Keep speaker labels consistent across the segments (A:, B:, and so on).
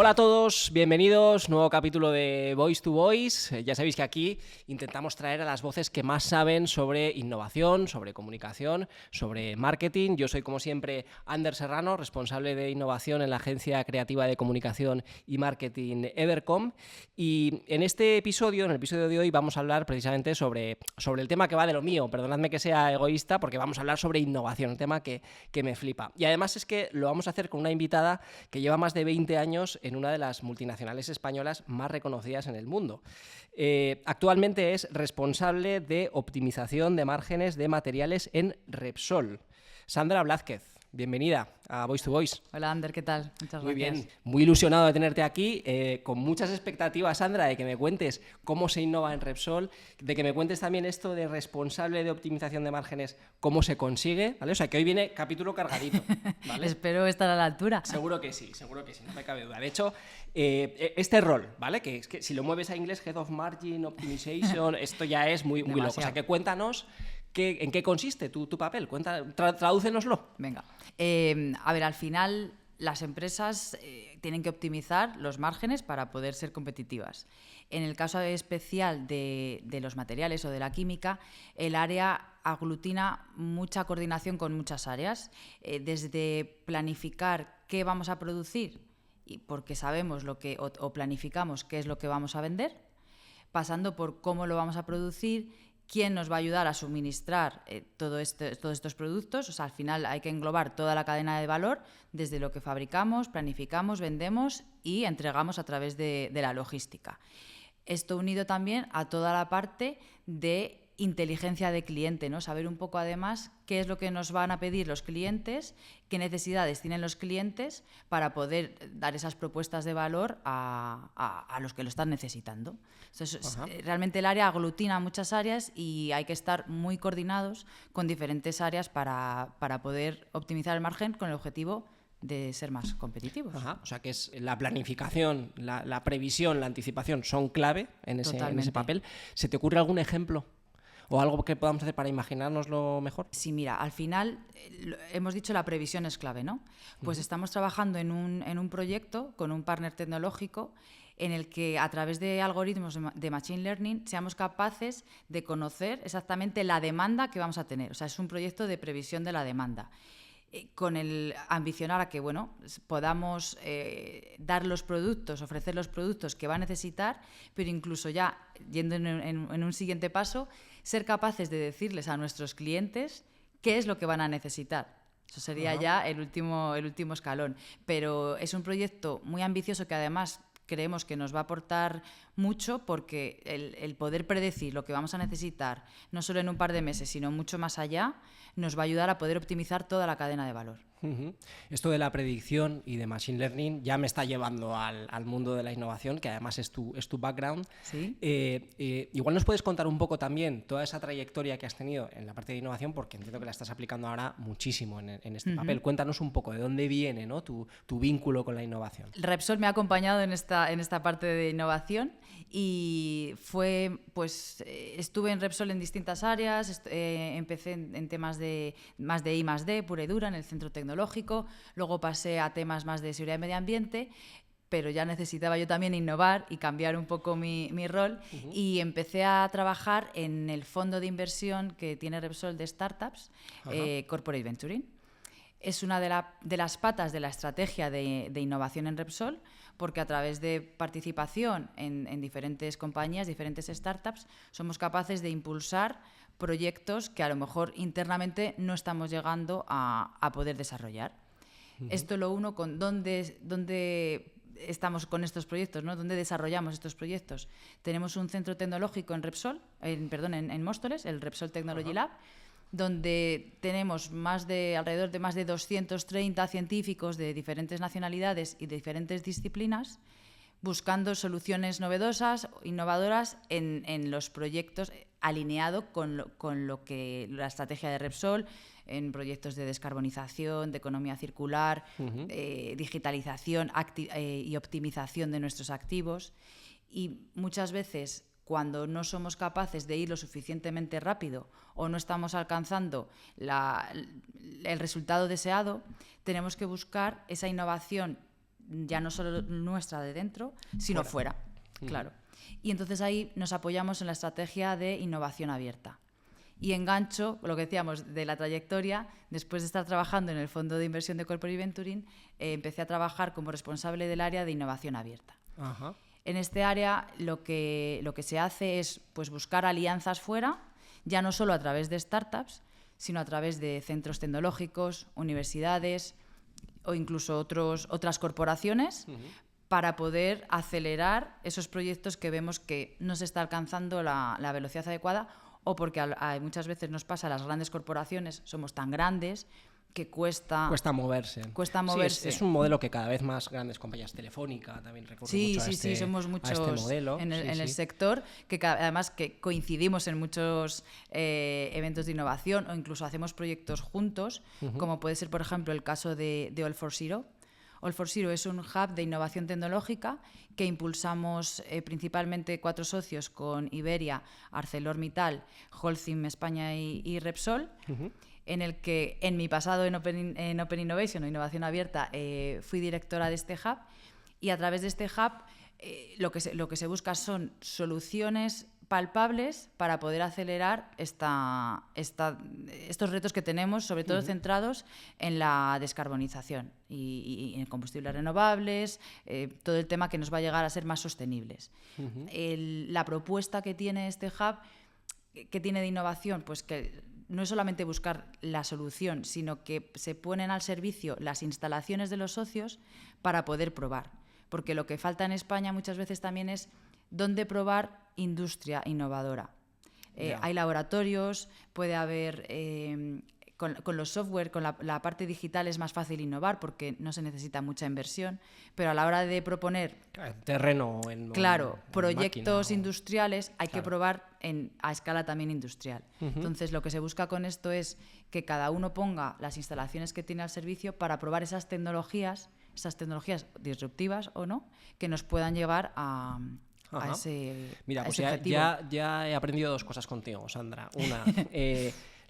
A: Hola a todos, bienvenidos, nuevo capítulo de Voice to Voice. Ya sabéis que aquí intentamos traer a las voces que más saben sobre innovación, sobre comunicación, sobre marketing. Yo soy, como siempre, Ander Serrano, responsable de innovación en la agencia creativa de comunicación y marketing Evercom. Y en este episodio, en el episodio de hoy, vamos a hablar precisamente sobre el tema que va de lo mío. Perdonadme que sea egoísta, porque vamos a hablar sobre innovación, un tema que me flipa. Y además es que lo vamos a hacer con una invitada que lleva más de 20 años en una de las multinacionales españolas más reconocidas en el mundo. Actualmente es responsable de optimización de márgenes de materiales en Repsol. Sandra Blázquez, bienvenida a Voice to Voice.
B: Hola Ander, ¿qué tal? Muchas
A: Muy
B: gracias.
A: bien, muy ilusionado de tenerte aquí, con muchas expectativas, Sandra, de que me cuentes cómo se innova en Repsol, de que me cuentes también esto de responsable de optimización de márgenes, cómo se consigue, ¿vale? O sea, que hoy viene capítulo cargadito, ¿vale?
B: Espero estar a la altura.
A: Seguro que sí, no me cabe duda. De hecho, este rol, ¿vale? Que es que si lo mueves a inglés, Head of Margin Optimization, esto ya es muy loco. O sea, que cuéntanos en qué consiste tu papel. Tradúcenoslo.
B: Venga. A ver, al final las empresas tienen que optimizar los márgenes para poder ser competitivas. En el caso especial de los materiales o de la química, el área aglutina mucha coordinación con muchas áreas, desde planificar qué vamos a producir, y porque sabemos o planificamos qué es lo que vamos a vender, pasando por cómo lo vamos a producir, quién nos va a ayudar a suministrar todos estos productos. O sea, al final hay que englobar toda la cadena de valor, desde lo que fabricamos, planificamos, vendemos y entregamos a través de la logística. Esto unido también a toda la parte de inteligencia de cliente, ¿no? Saber un poco además qué es lo que nos van a pedir los clientes, qué necesidades tienen los clientes para poder dar esas propuestas de valor a los que lo están necesitando. Entonces, realmente el área aglutina muchas áreas y hay que estar muy coordinados con diferentes áreas para poder optimizar el margen con el objetivo de ser más competitivos.
A: O sea, que es la planificación, la previsión, la anticipación son clave en ese papel. ¿Se te ocurre algún ejemplo? ¿O algo que podamos hacer para imaginárnoslo mejor?
B: Sí, mira, al final hemos dicho la previsión es clave, ¿no? Pues estamos trabajando en un proyecto con un partner tecnológico en el que a través de algoritmos de Machine Learning seamos capaces de conocer exactamente la demanda que vamos a tener. O sea, es un proyecto de previsión de la demanda, con el ambicionar a que podamos dar los productos, ofrecer los productos que va a necesitar, pero incluso ya yendo en un siguiente paso, ser capaces de decirles a nuestros clientes qué es lo que van a necesitar. Eso sería ya el último escalón. Pero es un proyecto muy ambicioso que además creemos que nos va a aportar mucho, porque el poder predecir lo que vamos a necesitar, no solo en un par de meses, sino mucho más allá, nos va a ayudar a poder optimizar toda la cadena de valor.
A: Esto de la predicción y de Machine Learning ya me está llevando al mundo de la innovación, que además es tu background.
B: ¿Sí?
A: Igual nos puedes contar un poco también toda esa trayectoria que has tenido en la parte de innovación, porque entiendo que la estás aplicando ahora muchísimo en este papel. Cuéntanos un poco de dónde viene, ¿no?, tu vínculo con la innovación.
B: Repsol me ha acompañado en esta parte de innovación y estuve en Repsol en distintas áreas. Empecé en temas de más de I+D, pura y dura, en el centro tecnológico. Luego pasé a temas más de seguridad y medio ambiente, pero ya necesitaba yo también innovar y cambiar un poco mi rol, y empecé a trabajar en el fondo de inversión que tiene Repsol de startups, Corporate Venturing. Es una de las patas de la estrategia de innovación en Repsol, porque a través de participación en diferentes compañías, diferentes startups, somos capaces de impulsar proyectos que a lo mejor internamente no estamos llegando a poder desarrollar. Esto lo uno con dónde estamos con estos proyectos, ¿no? ¿Dónde desarrollamos estos proyectos? Tenemos un centro tecnológico en en Móstoles, el Repsol Technology Lab, donde tenemos alrededor de más de 230 científicos de diferentes nacionalidades y de diferentes disciplinas, buscando soluciones novedosas, innovadoras en los proyectos, alineado con lo que la estrategia de Repsol, en proyectos de descarbonización, de economía circular, digitalización y optimización de nuestros activos. Y muchas veces, cuando no somos capaces de ir lo suficientemente rápido o no estamos alcanzando el resultado deseado, tenemos que buscar esa innovación ya no solo nuestra de dentro, sino fuera. Claro. Y entonces ahí nos apoyamos en la estrategia de innovación abierta. Y engancho, lo que decíamos de la trayectoria, después de estar trabajando en el Fondo de Inversión de Corporate Venturing, empecé a trabajar como responsable del área de innovación abierta.
A: Ajá.
B: En este área lo que se hace es pues, buscar alianzas fuera, ya no solo a través de startups, sino a través de centros tecnológicos, universidades o incluso otras corporaciones, para poder acelerar esos proyectos que vemos que no se está alcanzando la velocidad adecuada, o porque muchas veces nos pasa a las grandes corporaciones, somos tan grandes que cuesta
A: moverse. Sí, es un modelo que cada vez más grandes compañías, Telefónica también recurren mucho
B: sí, somos muchos
A: a este modelo.
B: en el sector, que además que coincidimos en muchos eventos de innovación o incluso hacemos proyectos juntos, como puede ser, por ejemplo, el caso de All for Zero. All for Zero es un hub de innovación tecnológica que impulsamos principalmente 4 socios con Iberia, ArcelorMittal, Holcim España y Repsol, en el que en mi pasado en Open Innovation o Innovación Abierta fui directora de este hub, y a través de este hub lo que se busca son soluciones palpables para poder acelerar estos retos que tenemos, sobre todo centrados en la descarbonización y en combustibles renovables, todo el tema que nos va a llegar a ser más sostenibles. La propuesta que tiene este hub, que tiene de innovación, pues que no es solamente buscar la solución, sino que se ponen al servicio las instalaciones de los socios para poder probar. Porque lo que falta en España muchas veces también es dónde probar industria innovadora. Hay laboratorios, puede haber... Con los software, con la parte digital es más fácil innovar porque no se necesita mucha inversión, pero a la hora de proponer
A: terreno
B: proyectos
A: máquina,
B: industriales hay que probar a escala también industrial. Entonces lo que se busca con esto es que cada uno ponga las instalaciones que tiene al servicio para probar esas tecnologías disruptivas o no, que nos puedan llevar a ese
A: Mira, pues
B: objetivo.
A: ya he aprendido 2 cosas contigo, Sandra. Una,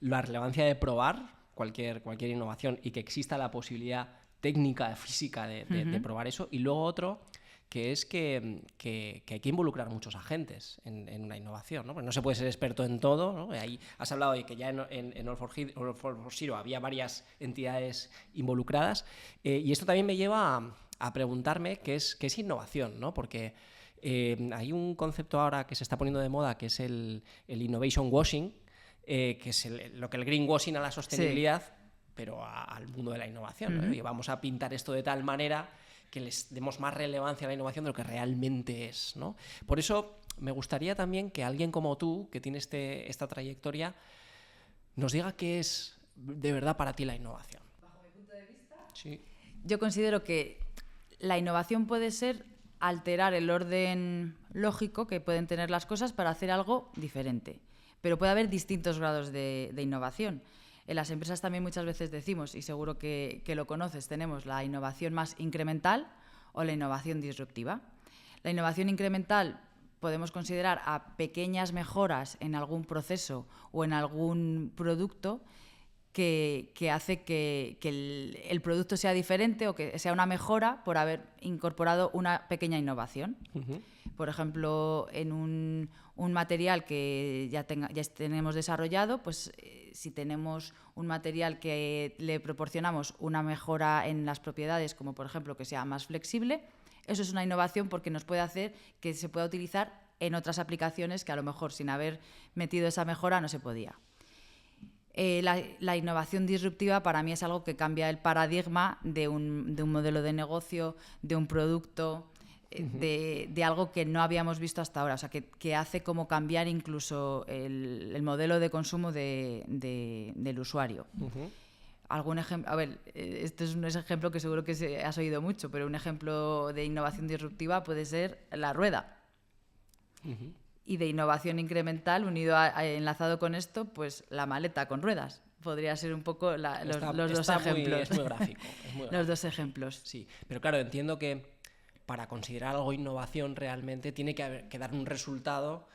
A: la relevancia de probar cualquier innovación y que exista la posibilidad técnica, física de probar eso. Y luego otro, que es que hay que involucrar muchos agentes en una innovación, ¿no? Porque no se puede ser experto en todo, ¿no? Ahí has hablado de que ya en All for Zero había varias entidades involucradas, y esto también me lleva a preguntarme qué es innovación, ¿no? Porque hay un concepto ahora que se está poniendo de moda, que es el innovation washing, que es lo que el greenwashing a la sostenibilidad, pero al mundo de la innovación, ¿no? Y vamos a pintar esto de tal manera que les demos más relevancia a la innovación de lo que realmente es, ¿no? Por eso me gustaría también que alguien como tú, que tiene esta trayectoria, nos diga qué es de verdad para ti la innovación.
B: Bajo mi punto de vista,
A: sí.
B: Yo considero que la innovación puede ser alterar el orden lógico que pueden tener las cosas para hacer algo diferente. Pero puede haber distintos grados de innovación. En las empresas también muchas veces decimos, y seguro que lo conoces, tenemos la innovación más incremental o la innovación disruptiva. La innovación incremental podemos considerar a pequeñas mejoras en algún proceso o en algún producto que hace que el producto sea diferente o que sea una mejora por haber incorporado una pequeña innovación. Por ejemplo, en un material que ya tenemos desarrollado, pues si tenemos un material que le proporcionamos una mejora en las propiedades, como por ejemplo que sea más flexible, eso es una innovación porque nos puede hacer que se pueda utilizar en otras aplicaciones que a lo mejor sin haber metido esa mejora no se podía. La innovación disruptiva para mí es algo que cambia el paradigma de un modelo de negocio, de un producto, de algo que no habíamos visto hasta ahora, o sea, que hace como cambiar incluso el modelo de consumo del usuario. Algún ejemplo, a ver, este es un ejemplo que seguro que has oído mucho, pero un ejemplo de innovación disruptiva puede ser la rueda. Y de innovación incremental, enlazado con esto, pues la maleta con ruedas. Podría ser un poco los dos ejemplos.
A: Es muy gráfico.
B: Los dos ejemplos.
A: Sí, pero claro, entiendo que para considerar algo innovación realmente tiene que dar un resultado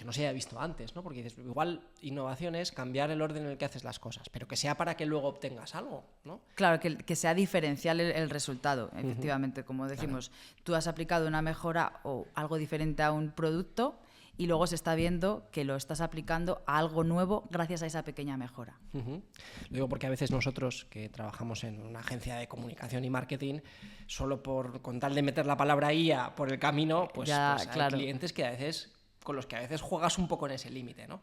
A: no se haya visto antes, ¿no? Porque dices, igual innovación es cambiar el orden en el que haces las cosas, pero que sea para que luego obtengas algo, ¿no?
B: Claro, que sea diferencial el resultado, efectivamente, como decimos. Claro. Tú has aplicado una mejora o algo diferente a un producto y luego se está viendo que lo estás aplicando a algo nuevo gracias a esa pequeña mejora.
A: Lo digo porque a veces nosotros, que trabajamos en una agencia de comunicación y marketing, solo con tal de meter la palabra IA por el camino, pues hay clientes que a veces... con los que a veces juegas un poco en ese límite, ¿no?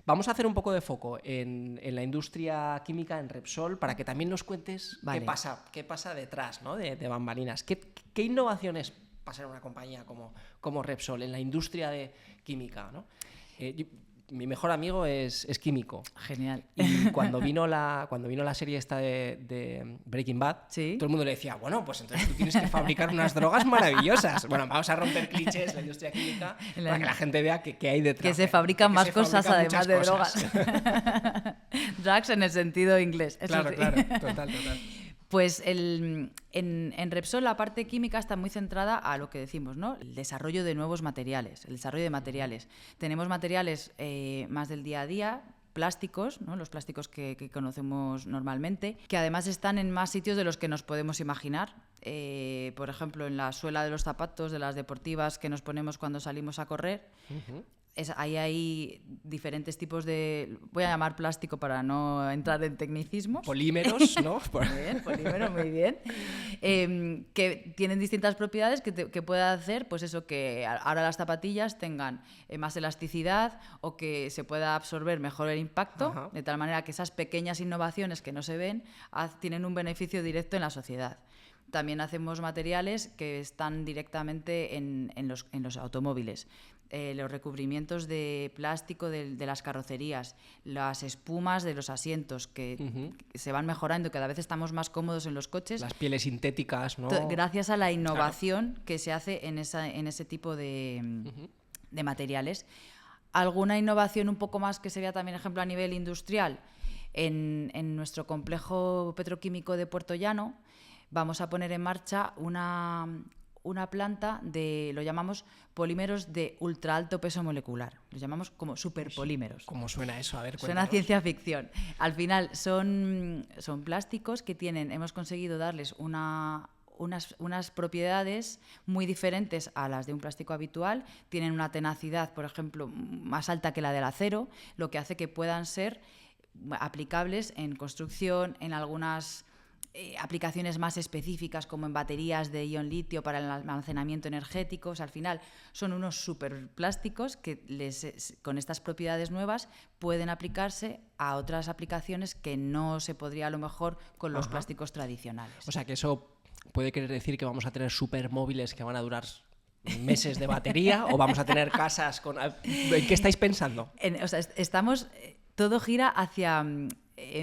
A: Vamos a hacer un poco de foco en la industria química, en Repsol, para que también nos cuentes qué pasa detrás, ¿no? de bambalinas. ¿Qué innovaciones pasan en una compañía como Repsol, en la industria de química, ¿no? Mi mejor amigo es químico.
B: Genial.
A: Y cuando vino la serie esta de Breaking Bad,
B: ¿Sí?
A: todo el mundo le decía, bueno, pues entonces tú tienes que fabricar unas drogas maravillosas. Bueno, vamos a romper clichés en la industria química para que la gente vea que hay detrás.
B: Que se fabrican más cosas además de drogas. Drugs en el sentido inglés.
A: Claro, sí. Claro, total.
B: Pues en Repsol la parte química está muy centrada a lo que decimos, ¿no? El desarrollo de nuevos materiales, el desarrollo de materiales. Tenemos materiales más del día a día, plásticos, ¿no? Los plásticos que conocemos normalmente, que además están en más sitios de los que nos podemos imaginar. Por ejemplo, en la suela de los zapatos, de las deportivas que nos ponemos cuando salimos a correr. Ahí hay diferentes tipos de... Voy a llamar plástico para no entrar en tecnicismos.
A: Polímeros, ¿no?
B: Muy bien, polímeros, muy bien. Que tienen distintas propiedades que puede hacer, pues eso, que ahora las zapatillas tengan más elasticidad o que se pueda absorber mejor el impacto. Ajá. De tal manera que esas pequeñas innovaciones que no se ven tienen un beneficio directo en la sociedad. También hacemos materiales que están directamente en los automóviles. Los recubrimientos de plástico de las carrocerías, las espumas de los asientos que se van mejorando, cada vez estamos más cómodos en los coches.
A: Las pieles sintéticas, ¿no?
B: Gracias a la innovación que se hace en ese tipo de materiales. ¿Alguna innovación un poco más que sería también ejemplo a nivel industrial? En nuestro complejo petroquímico de Puerto Llano vamos a poner en marcha una planta lo llamamos polímeros de ultra alto peso molecular. Los llamamos como superpolímeros.
A: ¿Cómo suena eso? A ver, cuéntanos.
B: Suena ciencia ficción. Al final son plásticos que hemos conseguido darles unas propiedades muy diferentes a las de un plástico habitual. Tienen una tenacidad, por ejemplo, más alta que la del acero, lo que hace que puedan ser aplicables en construcción, en algunas aplicaciones más específicas como en baterías de ion litio para el almacenamiento energético. O sea, al final son unos superplásticos que con estas propiedades nuevas pueden aplicarse a otras aplicaciones que no se podría a lo mejor con los plásticos tradicionales.
A: O sea, que eso puede querer decir que vamos a tener supermóviles que van a durar meses de batería o vamos a tener casas con... ¿En qué estáis pensando?
B: Todo gira hacia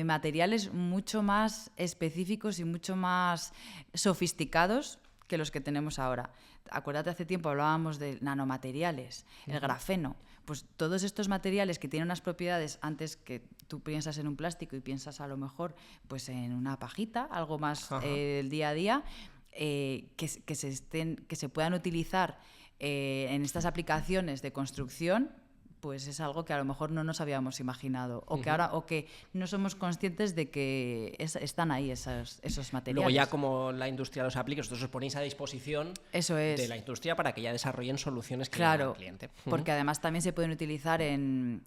B: materiales mucho más específicos y mucho más sofisticados que los que tenemos ahora. Acuérdate, hace tiempo hablábamos de nanomateriales, el grafeno. Pues todos estos materiales que tienen unas propiedades, antes que tú piensas en un plástico y piensas a lo mejor pues en una pajita, algo más del día a día, que se puedan utilizar en estas aplicaciones de construcción, pues es algo que a lo mejor no nos habíamos imaginado o que no somos conscientes de que están ahí esos materiales.
A: Luego ya como la industria los aplique, vosotros os ponéis a disposición de la industria para que ya desarrollen soluciones que lleguen al cliente.
B: Porque además también se pueden utilizar en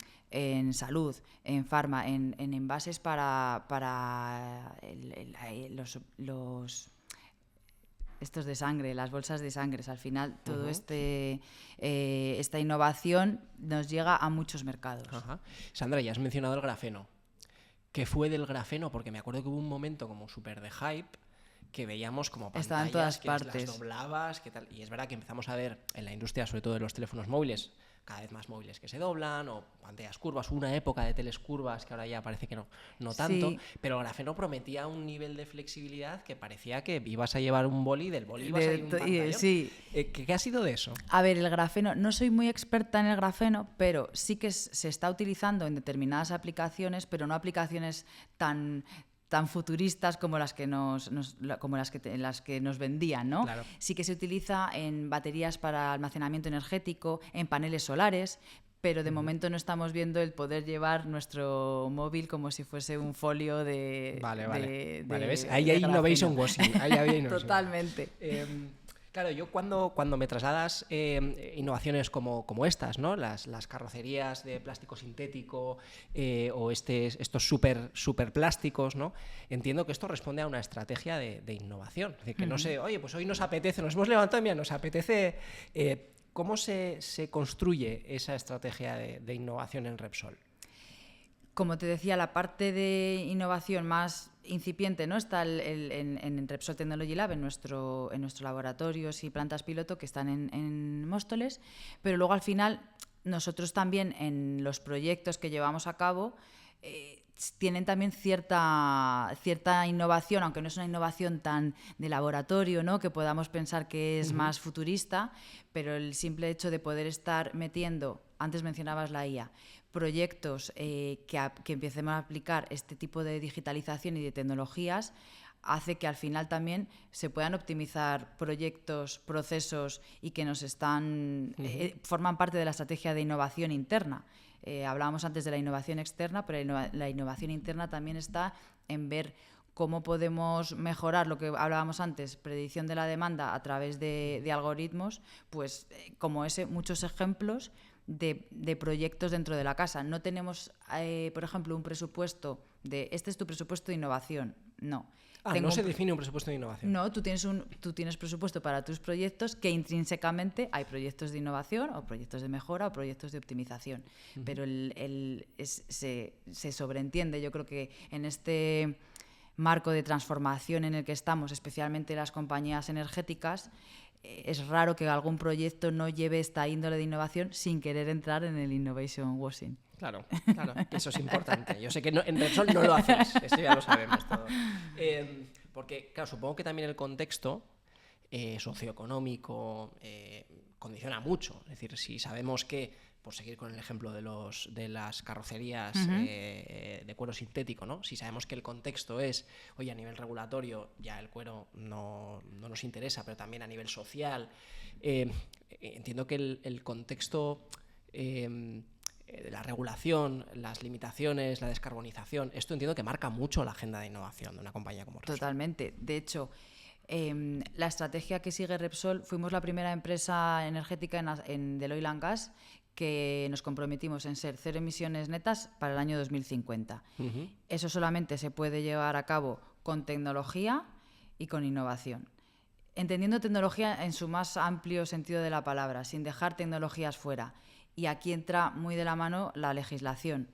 B: salud, en farma, en envases para los estos de sangre, las bolsas de sangre. Al final, todo esta innovación nos llega a muchos mercados.
A: Sandra, ya has mencionado el grafeno. ¿Qué fue del grafeno? Porque me acuerdo que hubo un momento como súper de hype que veíamos como pantallas
B: Estaban en todas
A: que
B: partes.
A: las doblabas, ¿qué tal? Y es verdad que empezamos a ver en la industria, sobre todo de los teléfonos móviles, cada vez más móviles que se doblan o pantallas curvas, una época de teles curvas que ahora ya parece que no tanto, sí. Pero el grafeno prometía un nivel de flexibilidad que parecía que ibas a llevar un boli, del boli ibas a ir un pantallón.
B: Sí.
A: ¿Qué ha sido de eso?
B: A ver, el grafeno, no soy muy experta en el grafeno, pero sí que se está utilizando en determinadas aplicaciones, pero no aplicaciones tan tan futuristas como las que las que nos vendían, ¿no?
A: Claro.
B: Sí que se utiliza en baterías para almacenamiento energético, en paneles solares, pero de momento no estamos viendo el poder llevar nuestro móvil como si fuese un folio de...
A: Vale,
B: de
A: ¿ves? Ahí hay innovation washing. Ahí había innovation.
B: Totalmente.
A: Claro, yo cuando me trasladas innovaciones como estas, ¿no? Las carrocerías de plástico sintético o estos super plásticos, ¿no? Entiendo que esto responde a una estrategia de innovación. Es decir, que no sé, oye, pues hoy nos apetece, nos hemos levantado y mira, nos apetece... ¿Cómo se construye esa estrategia de innovación en Repsol?
B: Como te decía, la parte de innovación más incipiente, ¿no? Está en Repsol Technology Lab, en nuestros laboratorios y plantas piloto que están en Móstoles, pero luego al final nosotros también en los proyectos que llevamos a cabo tienen también cierta innovación, aunque no es una innovación tan de laboratorio, ¿no? Que podamos pensar que es más futurista, pero el simple hecho de poder estar metiendo, antes mencionabas la IA, proyectos que empecemos a aplicar este tipo de digitalización y de tecnologías hace que al final también se puedan optimizar proyectos, procesos y que forman parte de la estrategia de innovación interna. Hablábamos antes de la innovación externa, pero la innovación interna también está en ver cómo podemos mejorar lo que hablábamos antes, predicción de la demanda a través de algoritmos, pues como muchos ejemplos de proyectos dentro de la casa. No tenemos, por ejemplo, un presupuesto este es tu presupuesto de innovación. No.
A: No se define un presupuesto de innovación.
B: No, tú tienes presupuesto para tus proyectos que intrínsecamente hay proyectos de innovación o proyectos de mejora o proyectos de optimización. Pero se sobreentiende, yo creo que en este marco de transformación en el que estamos, especialmente las compañías energéticas, es raro que algún proyecto no lleve esta índole de innovación sin querer entrar en el innovation washing.
A: Claro, que eso es importante. Yo sé que en Repsol no lo hacéis, eso ya lo sabemos todos. Porque, claro, supongo que también el contexto socioeconómico condiciona mucho. Es decir, si sabemos que, por seguir con el ejemplo de las carrocerías de cuero sintético, ¿no? Si sabemos que el contexto es, oye, a nivel regulatorio ya el cuero no nos interesa, pero también a nivel social, entiendo que el contexto... la regulación, las limitaciones, la descarbonización, esto entiendo que marca mucho la agenda de innovación de una compañía como Repsol.
B: Totalmente. De hecho, la estrategia que sigue Repsol, fuimos la primera empresa energética del oil and gas que nos comprometimos en ser cero emisiones netas para el año 2050. Eso solamente se puede llevar a cabo con tecnología y con innovación. Entendiendo tecnología en su más amplio sentido de la palabra, sin dejar tecnologías fuera. Y aquí entra muy de la mano la legislación.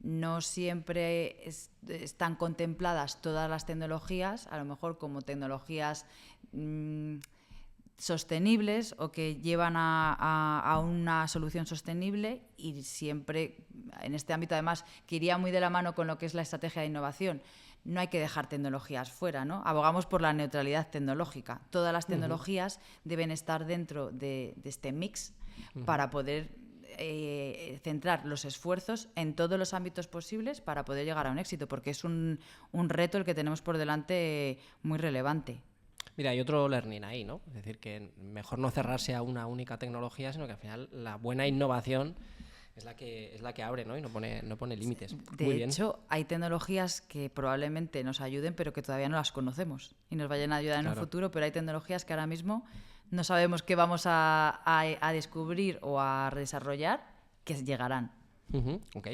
B: No siempre están contempladas todas las tecnologías, a lo mejor como tecnologías sostenibles o que llevan a una solución sostenible, y siempre en este ámbito además que iría muy de la mano con lo que es la estrategia de innovación. No hay que dejar tecnologías fuera, ¿no? Abogamos por la neutralidad tecnológica. Todas las tecnologías deben estar dentro de este mix para poder centrar los esfuerzos en todos los ámbitos posibles para poder llegar a un éxito, porque es un reto el que tenemos por delante muy relevante.
A: Mira, hay otro learning ahí, ¿no? Es decir, que mejor no cerrarse a una única tecnología, sino que al final la buena innovación es la que abre, ¿no? Y no pone límites.
B: De hecho, hay tecnologías que probablemente nos ayuden, pero que todavía no las conocemos y nos vayan a ayudar en un futuro, pero hay tecnologías que ahora mismo no sabemos qué vamos a descubrir o a desarrollar, que llegarán.
A: Ok.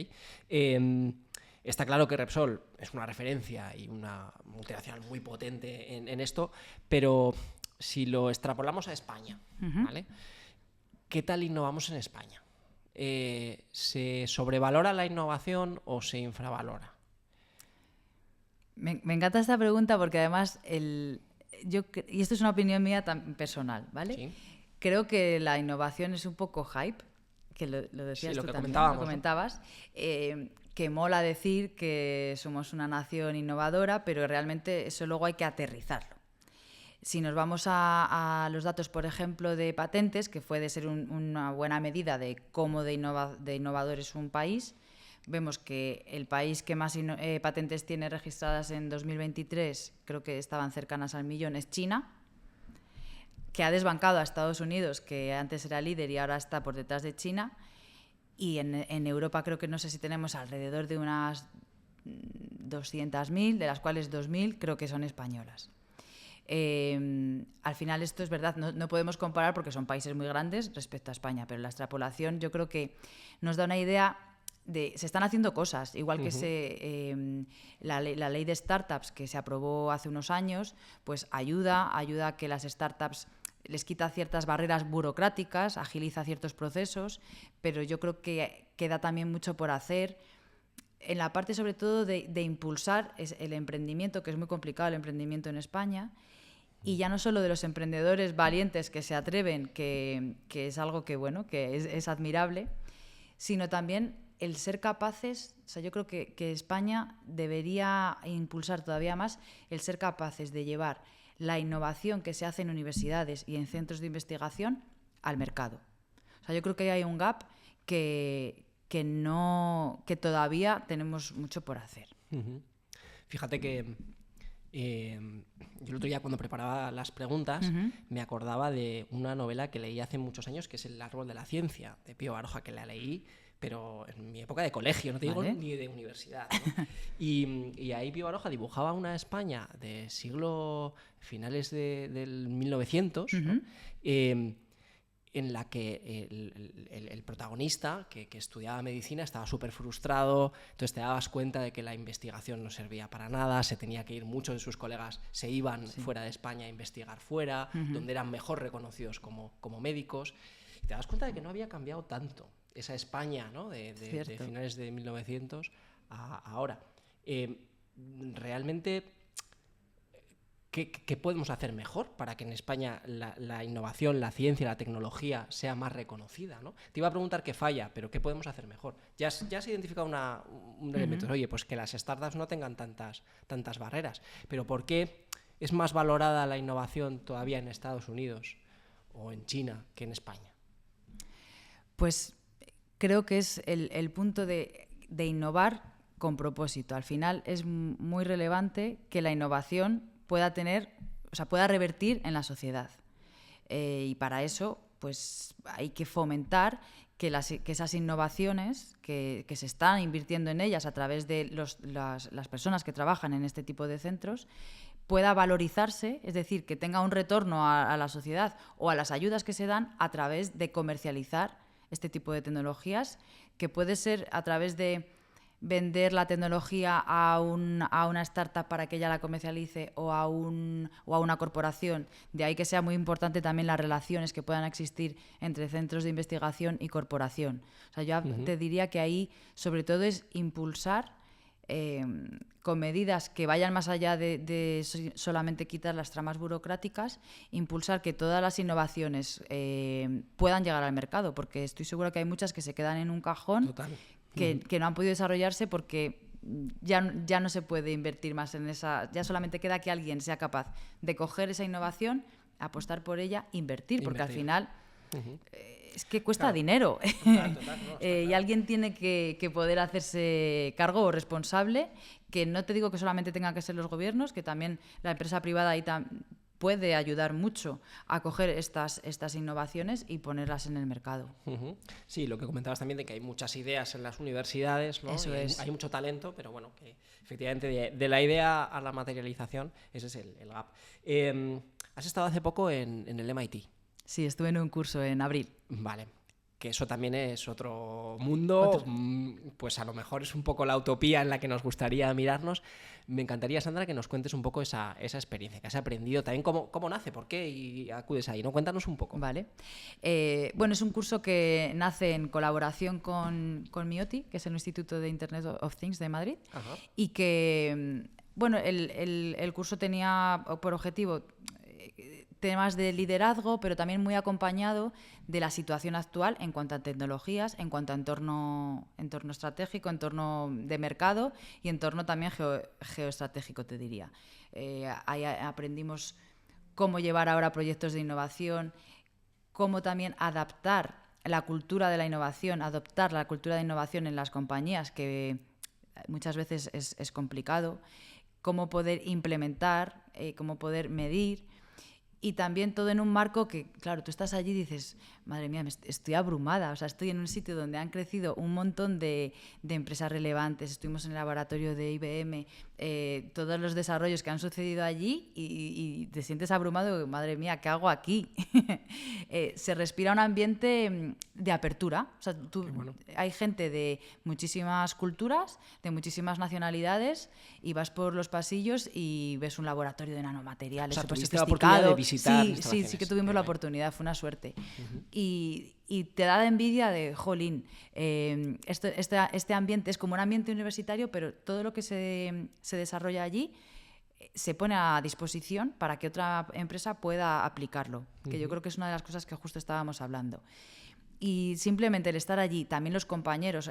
A: Está claro que Repsol es una referencia y una multinacional muy potente en esto, pero si lo extrapolamos a España, ¿vale? ¿Qué tal innovamos en España? ¿Se sobrevalora la innovación o se infravalora?
B: Me encanta esta pregunta porque además y esto es una opinión mía tan personal, ¿vale?
A: Sí.
B: Creo que la innovación es un poco hype, que lo decías tú también, lo comentabas, que mola decir que somos una nación innovadora, pero realmente eso luego hay que aterrizarlo. Si nos vamos a los datos, por ejemplo, de patentes, que puede ser una buena medida de cómo de innovador es un país, vemos que el país que más patentes tiene registradas en 2023, creo que estaban cercanas al 1.000.000, es China, que ha desbancado a Estados Unidos, que antes era líder y ahora está por detrás de China. Y en Europa creo que no sé si tenemos alrededor de unas 200.000, de las cuales 2.000 creo que son españolas. Al final esto es verdad, no podemos comparar porque son países muy grandes respecto a España, pero la extrapolación yo creo que nos da una idea de se están haciendo cosas, igual que la ley de startups que se aprobó hace unos años, pues ayuda a que las startups les quita ciertas barreras burocráticas, agiliza ciertos procesos, pero yo creo que queda también mucho por hacer en la parte sobre todo de impulsar el emprendimiento, que es muy complicado el emprendimiento en España, y ya no solo de los emprendedores valientes que se atreven, que es algo que, bueno, que es admirable, sino también el ser capaces, o sea, yo creo que España debería impulsar todavía más el ser capaces de llevar la innovación que se hace en universidades y en centros de investigación al mercado. O sea, yo creo que hay un gap que todavía tenemos mucho por hacer.
A: Fíjate que yo el otro día cuando preparaba las preguntas me acordaba de una novela que leí hace muchos años, que es El árbol de la ciencia, de Pío Baroja, que la leí pero en mi época de colegio, no te digo ni de universidad, ¿no? Y ahí Pío Baroja dibujaba una España de siglo finales del 1900, ¿no? En la que el protagonista, que estudiaba medicina, estaba súper frustrado, entonces te dabas cuenta de que la investigación no servía para nada, se tenía que ir, muchos de sus colegas se iban fuera de España a investigar fuera, donde eran mejor reconocidos como médicos, y te das cuenta de que no había cambiado tanto esa España, ¿no? de finales de 1900 a ahora. Realmente, ¿qué podemos hacer mejor para que en España la innovación, la ciencia, la tecnología sea más reconocida, ¿no? Te iba a preguntar qué falla, pero ¿qué podemos hacer mejor? Ya has identificado un elemento, oye, pues que las startups no tengan tantas barreras, pero ¿por qué es más valorada la innovación todavía en Estados Unidos o en China que en España?
B: Pues creo que es el punto de innovar con propósito. Al final es muy relevante que la innovación pueda revertir en la sociedad. Y para eso, pues hay que fomentar que esas innovaciones que se están invirtiendo en ellas a través de las personas que trabajan en este tipo de centros pueda valorizarse, es decir, que tenga un retorno a la sociedad o a las ayudas que se dan a través de comercializar este tipo de tecnologías, que puede ser a través de vender la tecnología a una startup para que ella la comercialice o a una corporación. De ahí que sea muy importante también las relaciones que puedan existir entre centros de investigación y corporación. O sea, yo te diría que ahí sobre todo es impulsar con medidas que vayan más allá de solamente quitar las tramas burocráticas, impulsar que todas las innovaciones puedan llegar al mercado, porque estoy segura que hay muchas que se quedan en un cajón.
A: Total.
B: Que no han podido desarrollarse porque ya no se puede invertir más en esa, ya solamente queda que alguien sea capaz de coger esa innovación, apostar por ella, invertir. Porque al final es que cuesta dinero.
A: Total,
B: y alguien tiene que poder hacerse cargo o responsable, que no te digo que solamente tengan que ser los gobiernos, que también la empresa privada ahí puede ayudar mucho a coger estas innovaciones y ponerlas en el mercado.
A: Sí, lo que comentabas también de que hay muchas ideas en las universidades, ¿no?
B: Eso es.
A: Hay mucho talento, pero bueno, que efectivamente de la idea a la materialización, ese es el gap. Has estado hace poco en el MIT.
B: Sí, estuve en un curso en abril.
A: Vale. Que eso también es otro mundo, pues a lo mejor es un poco la utopía en la que nos gustaría mirarnos. Me encantaría, Sandra, que nos cuentes un poco esa experiencia, que has aprendido, también cómo nace, por qué y acudes ahí, ¿no? Cuéntanos un poco.
B: Vale. Bueno, es un curso que nace en colaboración con MIOTI, que es el Instituto de Internet of Things de Madrid. Ajá. Y que, bueno, el curso tenía por objetivo temas de liderazgo, pero también muy acompañado de la situación actual en cuanto a tecnologías, en cuanto a entorno estratégico, entorno de mercado y entorno también geoestratégico, te diría. Ahí aprendimos cómo llevar ahora proyectos de innovación, cómo también adaptar la cultura de la innovación, adoptar la cultura de innovación en las compañías, que muchas veces es complicado, cómo poder implementar, cómo poder medir, y también todo en un marco que, claro, tú estás allí y dices, madre mía, estoy abrumada, o sea, estoy en un sitio donde han crecido un montón de empresas relevantes, estuvimos en el laboratorio de IBM, todos los desarrollos que han sucedido allí y te sientes abrumado, madre mía, ¿qué hago aquí? Se respira un ambiente de apertura, o sea, bueno, hay gente de muchísimas culturas, de muchísimas nacionalidades, y vas por los pasillos y ves un laboratorio de nanomateriales,
A: o sea,
B: súper
A: tuviste
B: sofisticado.
A: La oportunidad de visitar
B: sí que tuvimos la oportunidad, fue una suerte. Y te da la envidia de, jolín, este ambiente es como un ambiente universitario, pero todo lo que se desarrolla allí se pone a disposición para que otra empresa pueda aplicarlo, que yo creo que es una de las cosas que justo estábamos hablando. Y simplemente el estar allí, también los compañeros,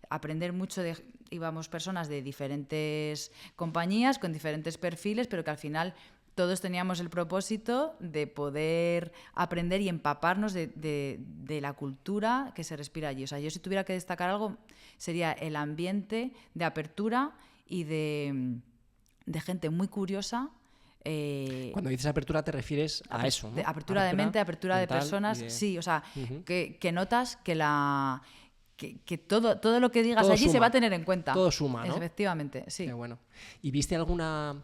B: aprender mucho íbamos personas de diferentes compañías, con diferentes perfiles, pero que al final todos teníamos el propósito de poder aprender y empaparnos de la cultura que se respira allí. O sea, yo si tuviera que destacar algo, sería el ambiente de apertura y de gente muy curiosa.
A: Cuando dices apertura te refieres a eso, ¿no?
B: Apertura de mente, apertura de personas, sí, o sea, que notas que todo lo que digas todo allí suma, se va a tener en cuenta.
A: Todo suma, ¿no?
B: Efectivamente, sí.
A: Qué bueno. ¿Y viste alguna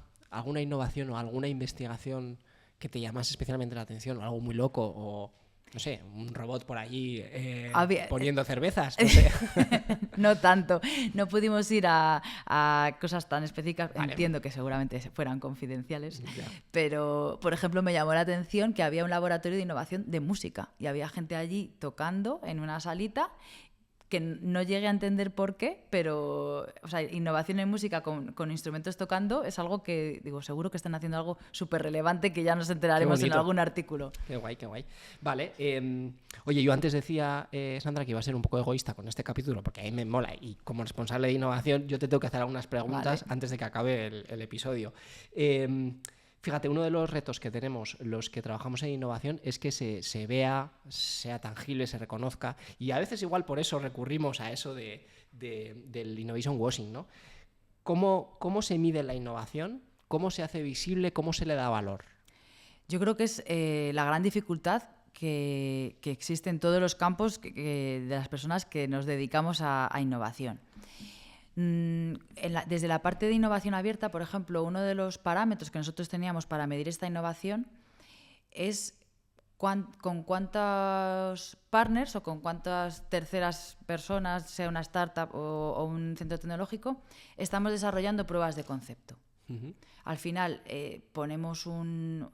A: innovación o alguna investigación que te llamase especialmente la atención, o algo muy loco, o no sé, un robot por allí poniendo cervezas? No sé.
B: No tanto, no pudimos ir a cosas tan específicas, vale. Entiendo que seguramente fueran confidenciales, ya. Pero por ejemplo me llamó la atención que había un laboratorio de innovación de música y había gente allí tocando en una salita, que no llegué a entender por qué, pero o sea, innovación en música con instrumentos tocando es algo que, digo, seguro que están haciendo algo súper relevante que ya nos enteraremos en algún artículo.
A: Qué guay, qué guay. Vale, oye, yo antes decía, Sandra, que iba a ser un poco egoísta con este capítulo, porque a mí me mola, y como responsable de innovación yo te tengo que hacer algunas preguntas antes de que acabe el episodio. Fíjate, uno de los retos que tenemos los que trabajamos en innovación es que se vea, sea tangible, se reconozca, y a veces igual por eso recurrimos a eso del innovation washing, ¿no? ¿Cómo se mide la innovación? ¿Cómo se hace visible? ¿Cómo se le da valor?
B: Yo creo que es la gran dificultad que existe en todos los campos de las personas que nos dedicamos a innovación. Desde la parte de innovación abierta, por ejemplo, uno de los parámetros que nosotros teníamos para medir esta innovación es con cuántos partners o con cuántas terceras personas, sea una startup o un centro tecnológico, estamos desarrollando pruebas de concepto. Uh-huh. Al final ponemos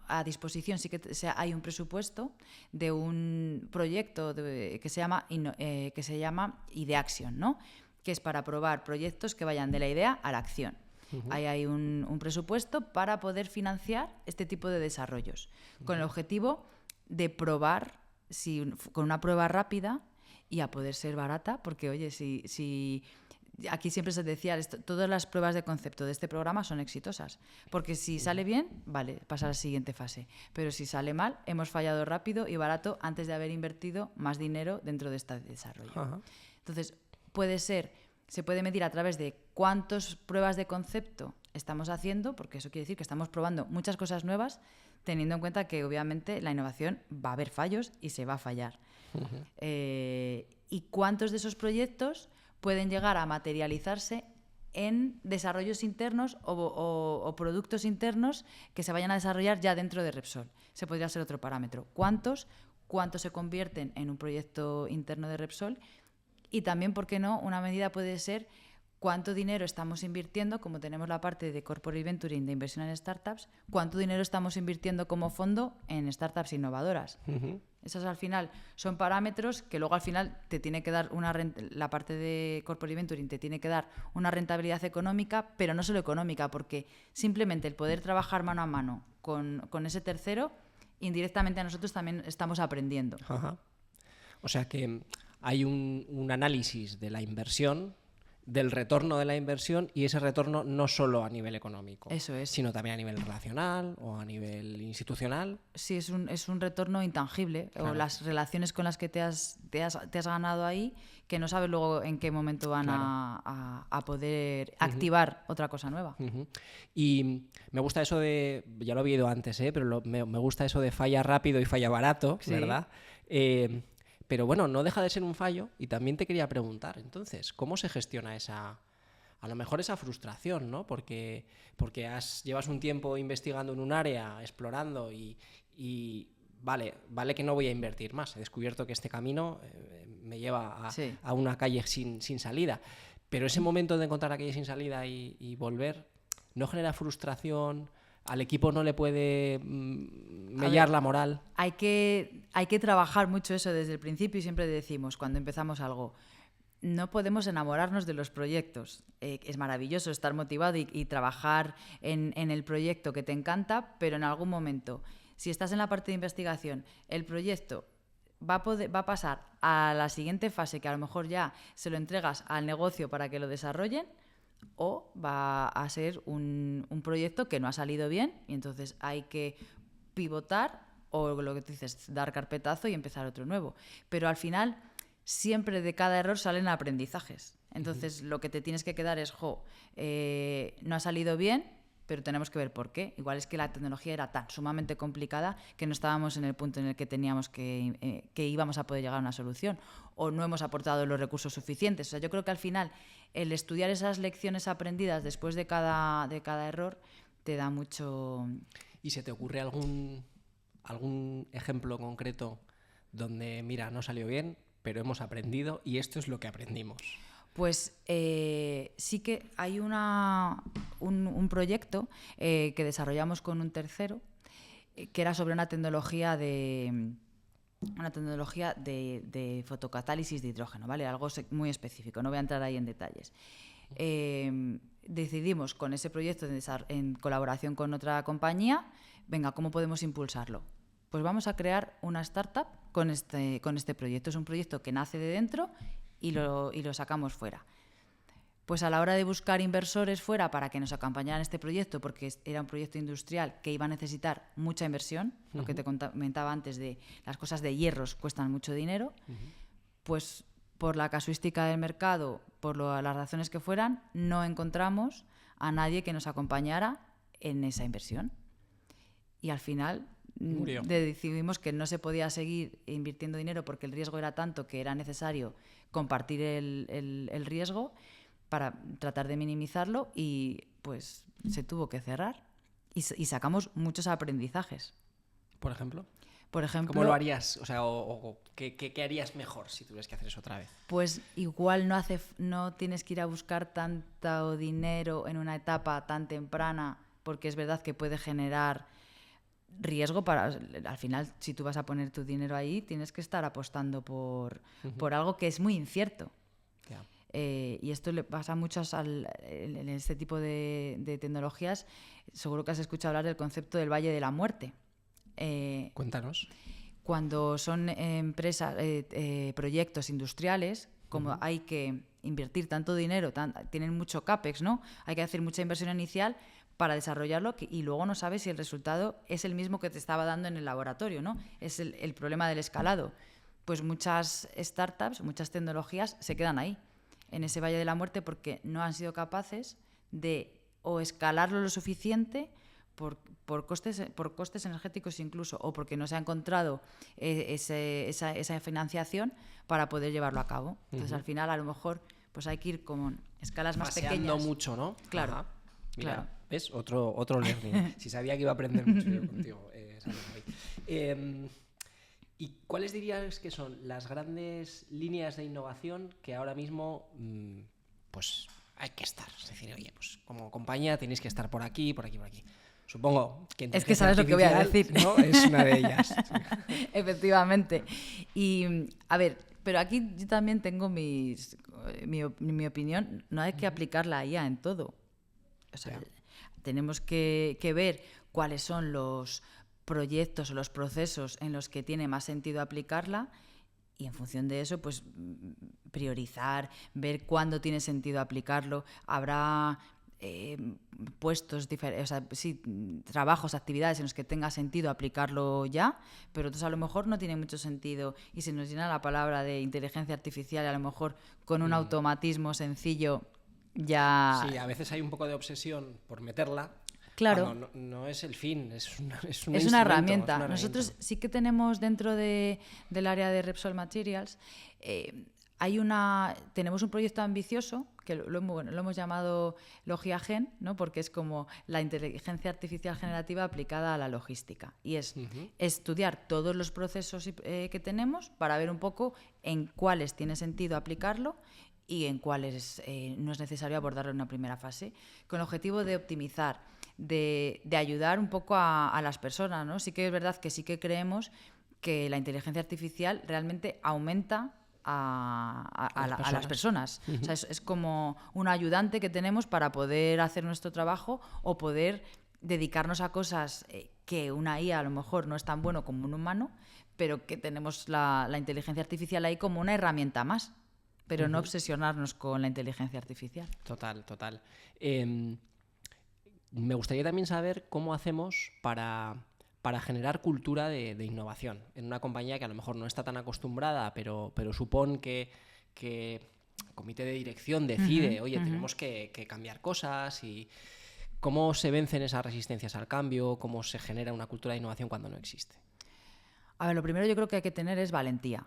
B: a disposición, sí que hay un presupuesto de un proyecto que se llama Ideaction, ¿no? Que es para probar proyectos que vayan de la idea a la acción. Uh-huh. Ahí hay un presupuesto para poder financiar este tipo de desarrollos, uh-huh, con el objetivo de probar con una prueba rápida y a poder ser barata, porque oye, si aquí siempre se decía, todas las pruebas de concepto de este programa son exitosas, porque si sale bien, vale, pasa a la siguiente fase, pero si sale mal, hemos fallado rápido y barato antes de haber invertido más dinero dentro de este desarrollo. Uh-huh. Entonces, se puede medir a través de cuántas pruebas de concepto estamos haciendo, porque eso quiere decir que estamos probando muchas cosas nuevas, teniendo en cuenta que obviamente la innovación va a haber fallos y se va a fallar. Uh-huh. Y cuántos de esos proyectos pueden llegar a materializarse en desarrollos internos o productos internos que se vayan a desarrollar ya dentro de Repsol. Ese podría ser otro parámetro. ¿Cuántos se convierten en un proyecto interno de Repsol? Y también, ¿por qué no? Una medida puede ser cuánto dinero estamos invirtiendo, como tenemos la parte de Corporate Venturing, de inversión en startups, cuánto dinero estamos invirtiendo como fondo en startups innovadoras. Uh-huh. Esos al final son parámetros que luego al final te tiene que dar la parte de Corporate Venturing te tiene que dar una rentabilidad económica, pero no solo económica, porque simplemente el poder trabajar mano a mano con ese tercero, indirectamente a nosotros también estamos aprendiendo.
A: Uh-huh. O sea que hay un análisis de la inversión del retorno de la inversión, y ese retorno no solo a nivel económico,
B: Eso es.
A: sino también a nivel relacional o a nivel institucional.
B: Sí, es un retorno intangible.
A: Claro.
B: O las relaciones con las que te has ganado ahí, que no sabes luego en qué momento van
A: Claro.
B: a poder activar otra cosa nueva.
A: Y me gusta eso de, ya lo había oído antes, pero me gusta eso de falla rápido y falla barato,
B: Sí.
A: ¿verdad? Pero bueno, no deja de ser un fallo, y también te quería preguntar, entonces, ¿cómo se gestiona a lo mejor esa frustración, ¿no? Porque llevas un tiempo investigando en un área, explorando, y vale que no voy a invertir más. He descubierto que este camino me lleva
B: Sí.
A: a una calle sin salida. Pero ese momento de encontrar la calle sin salida y volver, ¿no genera frustración? ¿Al equipo no le puede mellar la moral?
B: Hay que trabajar mucho eso desde el principio, y siempre decimos, cuando empezamos algo, no podemos enamorarnos de los proyectos. Es maravilloso estar motivado y trabajar en el proyecto que te encanta, pero en algún momento, si estás en la parte de investigación, el proyecto va a pasar a la siguiente fase, que a lo mejor ya se lo entregas al negocio para que lo desarrollen, o va a ser un proyecto que no ha salido bien, y entonces hay que pivotar, o lo que tú dices, dar carpetazo y empezar otro nuevo. Pero al final, siempre de cada error salen aprendizajes. Entonces, lo que te tienes que quedar es, no ha salido bien, pero tenemos que ver por qué. Igual es que la tecnología era tan sumamente complicada que no estábamos en el punto en el que teníamos que íbamos a poder llegar a una solución, o no hemos aportado los recursos suficientes. O sea, yo creo que al final el estudiar esas lecciones aprendidas después de cada error te da mucho...
A: ¿Y se te ocurre algún ejemplo concreto donde, mira, no salió bien, pero hemos aprendido y esto es lo que aprendimos?
B: Pues sí que hay un proyecto que desarrollamos con un tercero, que era sobre una tecnología de fotocatálisis de hidrógeno, ¿vale? Algo muy específico, no voy a entrar ahí en detalles. Decidimos con ese proyecto, en colaboración con otra compañía, venga, ¿cómo podemos impulsarlo? Pues vamos a crear una startup con este proyecto. Es un proyecto que nace de dentro y lo sacamos fuera. Pues a la hora de buscar inversores fuera para que nos acompañaran en este proyecto, porque era un proyecto industrial que iba a necesitar mucha inversión, lo que te comentaba antes de las cosas de hierros cuestan mucho dinero, pues por la casuística del mercado, por las razones que fueran, no encontramos a nadie que nos acompañara en esa inversión. Y al final decidimos que no se podía seguir invirtiendo dinero porque el riesgo era tanto que era necesario compartir el riesgo para tratar de minimizarlo, y pues se tuvo que cerrar y sacamos muchos aprendizajes.
A: ¿Por ejemplo?
B: ¿Cómo
A: lo harías? O sea, ¿qué harías mejor si tuvieras que hacer eso otra vez?
B: Pues igual no tienes que ir a buscar tanto dinero en una etapa tan temprana, porque es verdad que puede generar riesgo al final, si tú vas a poner tu dinero ahí, tienes que estar apostando por algo que es muy incierto.
A: Yeah.
B: Y esto le pasa mucho en este tipo de tecnologías. Seguro que has escuchado hablar del concepto del Valle de la Muerte.
A: Cuéntanos.
B: Cuando son empresas, proyectos industriales, como hay que invertir tanto dinero, tienen mucho CAPEX, ¿no? Hay que hacer mucha inversión inicial para desarrollarlo, y luego no sabes si el resultado es el mismo que te estaba dando en el laboratorio, ¿no? Es el problema del escalado. Pues muchas startups, muchas tecnologías se quedan ahí, en ese Valle de la Muerte, porque no han sido capaces de o escalarlo lo suficiente por costes energéticos incluso, o porque no se ha encontrado esa financiación para poder llevarlo a cabo. Entonces, al final, a lo mejor pues hay que ir con escalas más pequeñas.
A: Mucho, ¿no?
B: Claro.
A: Ajá. Mira,
B: claro.
A: ¿ves? Otro learning. Si sabía que iba a aprender mucho yo contigo. ¿Y cuáles dirías que son las grandes líneas de innovación que ahora mismo pues hay que estar? Es decir, oye, pues como compañía tenéis que estar por aquí, por aquí, por aquí. Supongo que...
B: Es que sabes lo que voy a decir.
A: ¿No? Es una de ellas.
B: Efectivamente. Y, a ver, pero aquí yo también tengo mi opinión. No hay que aplicar la IA en todo. O sea, tenemos que ver cuáles son los proyectos o los procesos en los que tiene más sentido aplicarla, y en función de eso, pues priorizar, ver cuándo tiene sentido aplicarlo. Habrá puestos, o sea, sí, trabajos, actividades en los que tenga sentido aplicarlo ya, pero otros a lo mejor no tiene mucho sentido y se nos llena la palabra de inteligencia artificial y a lo mejor con un automatismo sencillo ya...
A: Sí, a veces hay un poco de obsesión por meterla.
B: Claro.
A: No es el fin, es
B: una herramienta. Nosotros sí que tenemos dentro del área de Repsol Materials, tenemos un proyecto ambicioso que lo hemos llamado LogiaGen, ¿no? Porque es como la inteligencia artificial generativa aplicada a la logística. Y es estudiar todos los procesos que tenemos para ver un poco en cuáles tiene sentido aplicarlo y en cuáles no es necesario abordarlo en una primera fase, con el objetivo de optimizar, de ayudar un poco a las personas, ¿no? Sí que es verdad que sí que creemos que la inteligencia artificial realmente aumenta a las personas. O sea, es como un ayudante que tenemos para poder hacer nuestro trabajo o poder dedicarnos a cosas que una IA a lo mejor no es tan bueno como un humano, pero que tenemos la inteligencia artificial ahí como una herramienta más, pero no obsesionarnos con la inteligencia artificial.
A: Total. Me gustaría también saber cómo hacemos para generar cultura de innovación en una compañía que a lo mejor no está tan acostumbrada, pero supone que el comité de dirección decide, tenemos que cambiar cosas, y cómo se vencen esas resistencias al cambio, cómo se genera una cultura de innovación cuando no existe.
B: A ver, lo primero yo creo que hay que tener es valentía,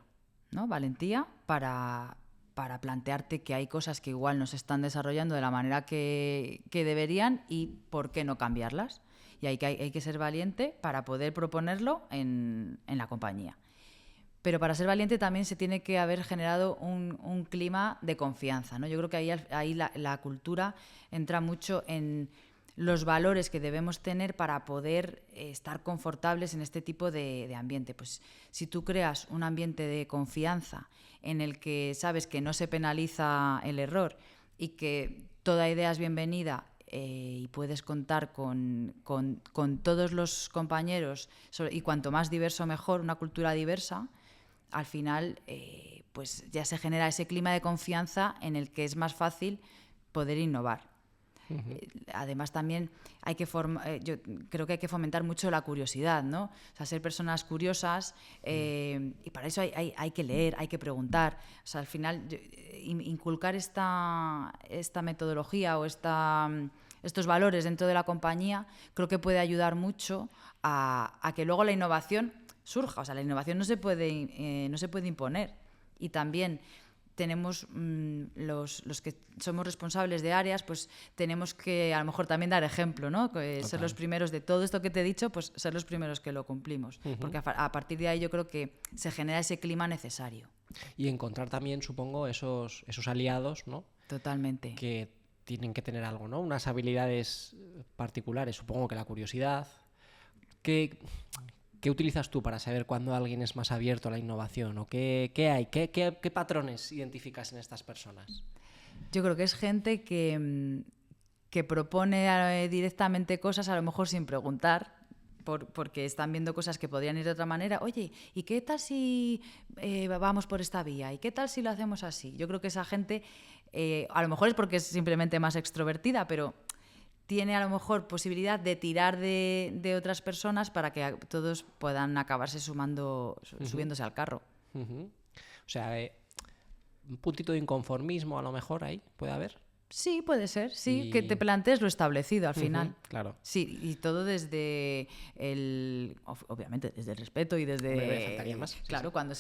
B: ¿no? Valentía para plantearte que hay cosas que igual no se están desarrollando de la manera que deberían y por qué no cambiarlas. Y hay que ser valiente para poder proponerlo en la compañía. Pero para ser valiente también se tiene que haber generado un clima de confianza, ¿no? Yo creo que ahí la cultura entra mucho en los valores que debemos tener para poder estar confortables en este tipo de ambiente. Pues si tú creas un ambiente de confianza en el que sabes que no se penaliza el error y que toda idea es bienvenida, y puedes contar con todos los compañeros, y cuanto más diverso mejor, una cultura diversa, al final pues ya se genera ese clima de confianza en el que es más fácil poder innovar. Además también yo creo que hay que fomentar mucho la curiosidad, ¿no? O sea, ser personas curiosas, y para eso hay que leer, hay que preguntar. O sea, al final inculcar esta metodología o estos valores dentro de la compañía creo que puede ayudar mucho a que luego la innovación surja. O sea, la innovación no se puede imponer. Y también tenemos los que somos responsables de áreas, pues tenemos que a lo mejor también dar ejemplo, ¿no? Ser los primeros de todo esto que te he dicho, pues ser los primeros que lo cumplimos. Porque a partir de ahí yo creo que se genera ese clima necesario.
A: Y encontrar también, supongo, esos aliados, ¿no?
B: Totalmente.
A: Que tienen que tener algo, ¿no? Unas habilidades particulares, supongo que la curiosidad. ¿Qué utilizas tú para saber cuándo alguien es más abierto a la innovación? ¿O qué hay? ¿Qué patrones identificas en estas personas?
B: Yo creo que es gente que propone directamente cosas, a lo mejor sin preguntar, porque están viendo cosas que podrían ir de otra manera. Oye, ¿y qué tal si vamos por esta vía? ¿Y qué tal si lo hacemos así? Yo creo que esa gente, a lo mejor es porque es simplemente más extrovertida, pero tiene a lo mejor posibilidad de tirar de otras personas para que todos puedan acabarse subiéndose al carro.
A: O sea, un puntito de inconformismo a lo mejor ahí puede haber.
B: Sí, puede ser, sí, que te plantees lo establecido al final.
A: Claro.
B: Sí, y todo desde obviamente desde el respeto y desde...
A: Me faltaría más.
B: Claro, cuando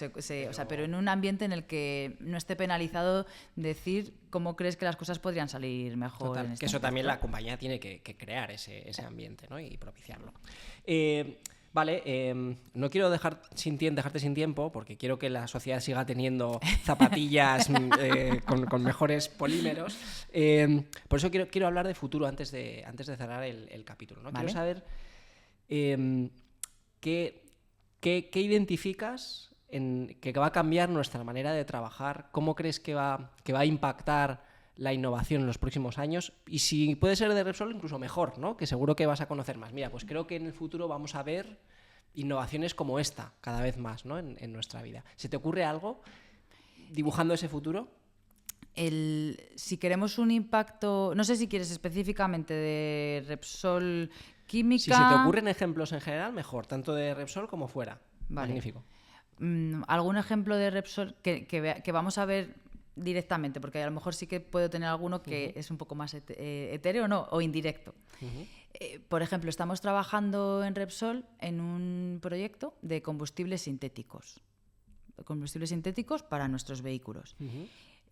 B: pero en un ambiente en el que no esté penalizado decir cómo crees que las cosas podrían salir mejor.
A: Total, que eso también la compañía tiene que crear ese ambiente, ¿no? Y propiciarlo. Vale, no quiero dejarte sin tiempo, porque quiero que la sociedad siga teniendo zapatillas con mejores polímeros. Por eso quiero hablar de futuro antes de cerrar el capítulo, ¿no?
B: Vale.
A: Quiero saber qué identificas que va a cambiar nuestra manera de trabajar, cómo crees que va a impactar la innovación en los próximos años, y si puede ser de Repsol incluso mejor, ¿no? Que seguro que vas a conocer más. Mira, pues creo que en el futuro vamos a ver innovaciones como esta cada vez más, ¿no? en nuestra vida. ¿Se te ocurre algo dibujando ese futuro?
B: Si queremos un impacto, no sé si quieres específicamente de Repsol Química.
A: Si se te ocurren ejemplos en general, mejor, tanto de Repsol como fuera.
B: Vale.
A: Magnífico.
B: ¿Algún ejemplo de Repsol que vamos a ver directamente? Porque a lo mejor sí que puedo tener alguno que es un poco más etéreo, ¿no? O indirecto. Por ejemplo, estamos trabajando en Repsol en un proyecto de combustibles sintéticos. Combustibles sintéticos para nuestros vehículos.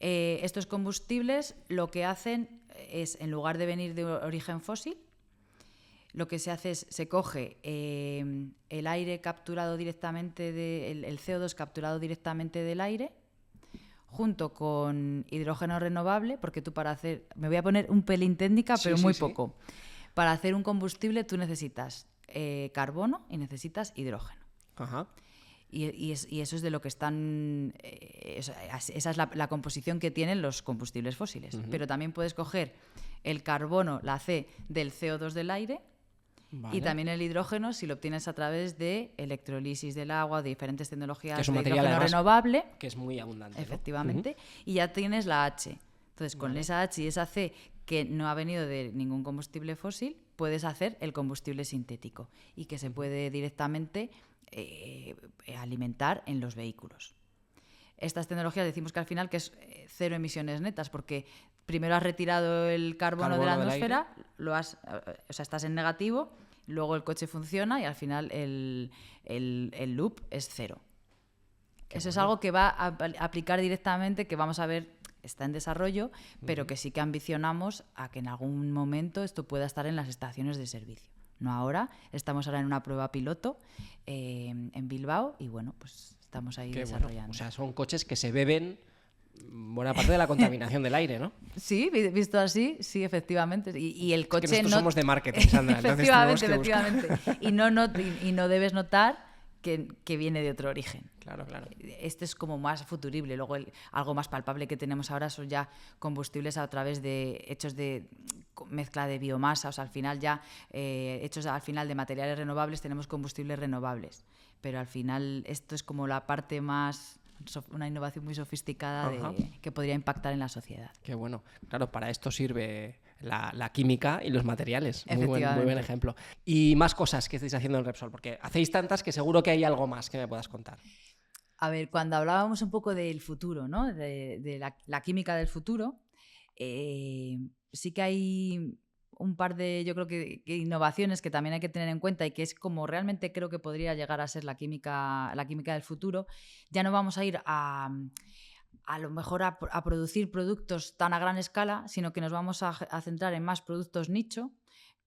B: Estos combustibles lo que hacen es, en lugar de venir de origen fósil, lo que se hace es, se coge el aire capturado directamente, el CO2 capturado directamente del aire, junto con hidrógeno renovable, porque tú para hacer, me voy a poner un pelín técnica, pero muy poco. Para hacer un combustible tú necesitas carbono y necesitas hidrógeno.
A: Ajá.
B: Y eso es de lo que están... esa es la composición que tienen los combustibles fósiles. Pero también puedes coger el carbono, la C, del CO2 del aire. Vale. Y también el hidrógeno, si lo obtienes a través de electrolisis del agua, de diferentes tecnologías de hidrógeno renovable.
A: Que es muy abundante.
B: Efectivamente. Y ya tienes la H. Entonces, con esa H y esa C, que no ha venido de ningún combustible fósil, puedes hacer el combustible sintético y que se puede directamente alimentar en los vehículos. Estas tecnologías decimos que al final que es cero emisiones netas, porque primero has retirado el carbono de la atmósfera, estás en negativo, luego el coche funciona y al final el loop es cero. Eso es algo que va a aplicar directamente, que vamos a ver, está en desarrollo, pero que sí que ambicionamos a que en algún momento esto pueda estar en las estaciones de servicio. No ahora, estamos ahora en una prueba piloto en Bilbao y bueno, pues estamos ahí desarrollando.
A: Bueno. O sea, son coches que se beben buena parte de la contaminación del aire, ¿no?
B: Sí, visto así, sí, efectivamente. Y el coche
A: que nosotros somos de marketing, Sandra.
B: efectivamente. Y no debes notar que viene de otro origen.
A: Claro.
B: Este es como más futurible. Luego algo más palpable que tenemos ahora son ya combustibles a través de hechos de mezcla de biomasa. O sea, al final ya hechos al final de materiales renovables tenemos combustibles renovables. Pero al final esto es como la parte más... una innovación muy sofisticada que podría impactar en la sociedad.
A: Qué bueno. Claro, para esto sirve la química y los materiales. Muy buen ejemplo. Y más cosas que estáis haciendo en Repsol, porque hacéis tantas que seguro que hay algo más que me puedas contar.
B: A ver, cuando hablábamos un poco del futuro, ¿no? de la química del futuro, sí que hay un par de, yo creo que innovaciones que también hay que tener en cuenta y que es como realmente creo que podría llegar a ser la química del futuro. Ya no vamos a ir a lo mejor a producir productos tan a gran escala, sino que nos vamos a centrar en más productos nicho,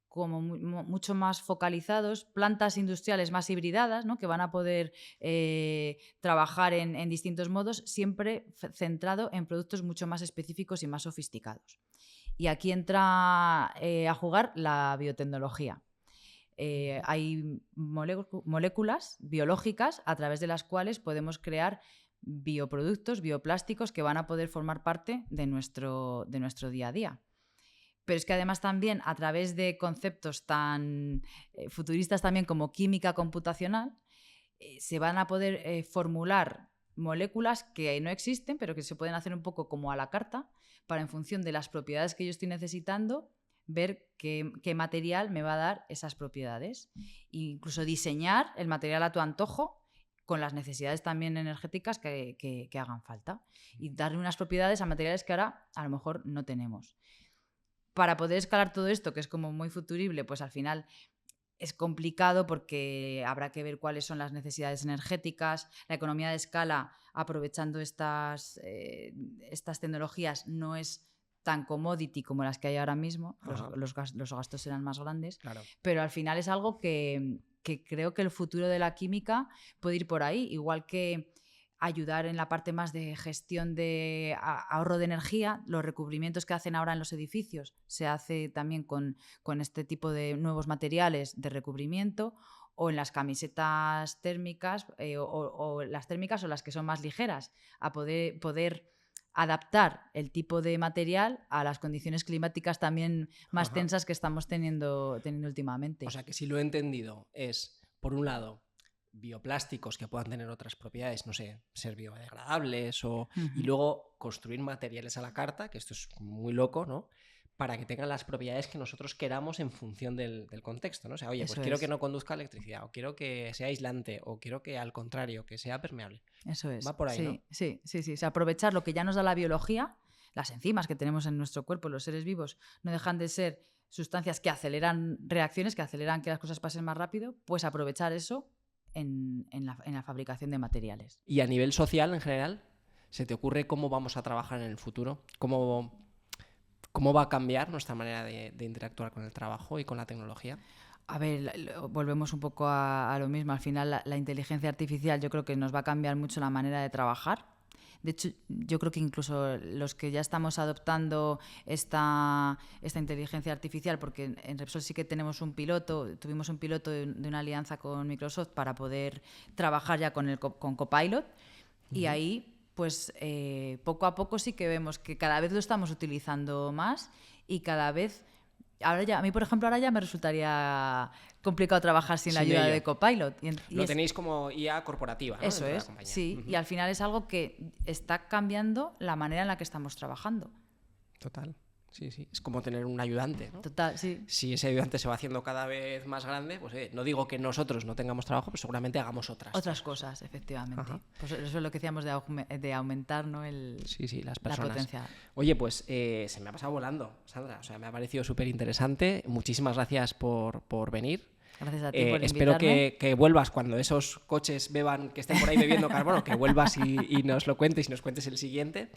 B: como mucho más focalizados, plantas industriales más hibridadas, ¿no? Que van a poder trabajar en distintos modos, siempre centrado en productos mucho más específicos y más sofisticados. Y aquí entra a jugar la biotecnología. Hay moléculas biológicas a través de las cuales podemos crear bioproductos, bioplásticos que van a poder formar parte de nuestro día a día. Pero es que además también a través de conceptos tan futuristas también como química computacional se van a poder formular moléculas que no existen pero que se pueden hacer un poco como a la carta para, en función de las propiedades que yo estoy necesitando, ver qué material me va a dar esas propiedades. E incluso diseñar el material a tu antojo con las necesidades también energéticas que hagan falta y darle unas propiedades a materiales que ahora a lo mejor no tenemos. Para poder escalar todo esto, que es como muy futurible, pues al final es complicado porque habrá que ver cuáles son las necesidades energéticas. La economía de escala, aprovechando estas tecnologías, no es tan commodity como las que hay ahora mismo. Los gastos serán más grandes. Claro. Pero al final es algo que creo que el futuro de la química puede ir por ahí. Igual que ayudar en la parte más de gestión de ahorro de energía, los recubrimientos que hacen ahora en los edificios se hace también con este tipo de nuevos materiales de recubrimiento, o en las camisetas térmicas o las térmicas o las que son más ligeras, a poder adaptar el tipo de material a las condiciones climáticas también más tensas que estamos teniendo últimamente.
A: O sea que si lo he entendido es, por un lado, bioplásticos que puedan tener otras propiedades, no sé, ser biodegradables y luego construir materiales a la carta, que esto es muy loco, ¿no? Para que tengan las propiedades que nosotros queramos en función del contexto, ¿no? O sea, oye, pues quiero que no conduzca electricidad, o quiero que sea aislante, o quiero que al contrario, que sea permeable.
B: Eso es.
A: Va por ahí,
B: sí,
A: ¿no?
B: Sí. O sea, aprovechar lo que ya nos da la biología, las enzimas que tenemos en nuestro cuerpo, los seres vivos, no dejan de ser sustancias que aceleran reacciones, que aceleran que las cosas pasen más rápido, pues aprovechar eso en la fabricación de materiales.
A: Y a nivel social, en general, ¿se te ocurre cómo vamos a trabajar en el futuro? ¿Cómo va a cambiar nuestra manera de interactuar con el trabajo y con la tecnología?
B: A ver, volvemos un poco a lo mismo. Al final, la inteligencia artificial yo creo que nos va a cambiar mucho la manera de trabajar. De hecho, yo creo que incluso los que ya estamos adoptando esta inteligencia artificial, porque en Repsol sí que tuvimos un piloto de una alianza con Microsoft para poder trabajar ya con Copilot, y ahí pues poco a poco sí que vemos que cada vez lo estamos utilizando más y cada vez... a mí, por ejemplo, ahora ya me resultaría complicado trabajar sin la ayuda de Copilot.
A: Lo tenéis como IA corporativa, ¿no?
B: Eso es, sí. Y al final es algo que está cambiando la manera en la que estamos trabajando.
A: Total. Sí. Es como tener un ayudante, ¿no?
B: Total, sí.
A: Si ese ayudante se va haciendo cada vez más grande, pues no digo que nosotros no tengamos trabajo, pero seguramente hagamos otras
B: cosas, efectivamente. Pues eso es lo que decíamos de aumentar, ¿no?
A: Las personas.
B: La potencia.
A: Oye, pues se me ha pasado volando, Sandra. O sea, me ha parecido súper interesante. Muchísimas gracias por venir.
B: Gracias a ti por
A: espero
B: invitarme.
A: que vuelvas cuando esos coches beban, que estén por ahí bebiendo carbono, que vuelvas y nos lo cuentes y nos cuentes el siguiente.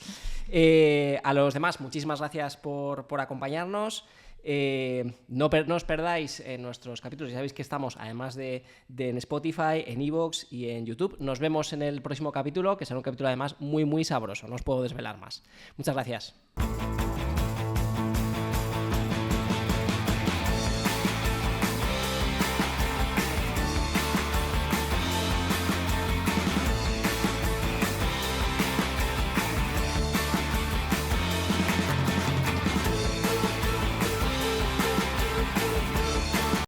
A: A los demás, muchísimas gracias por acompañarnos. No os perdáis en nuestros capítulos. Ya sabéis que estamos, además de en Spotify, en iVoox y en YouTube. Nos vemos en el próximo capítulo, que será un capítulo además muy, muy sabroso. No os puedo desvelar más. Muchas gracias.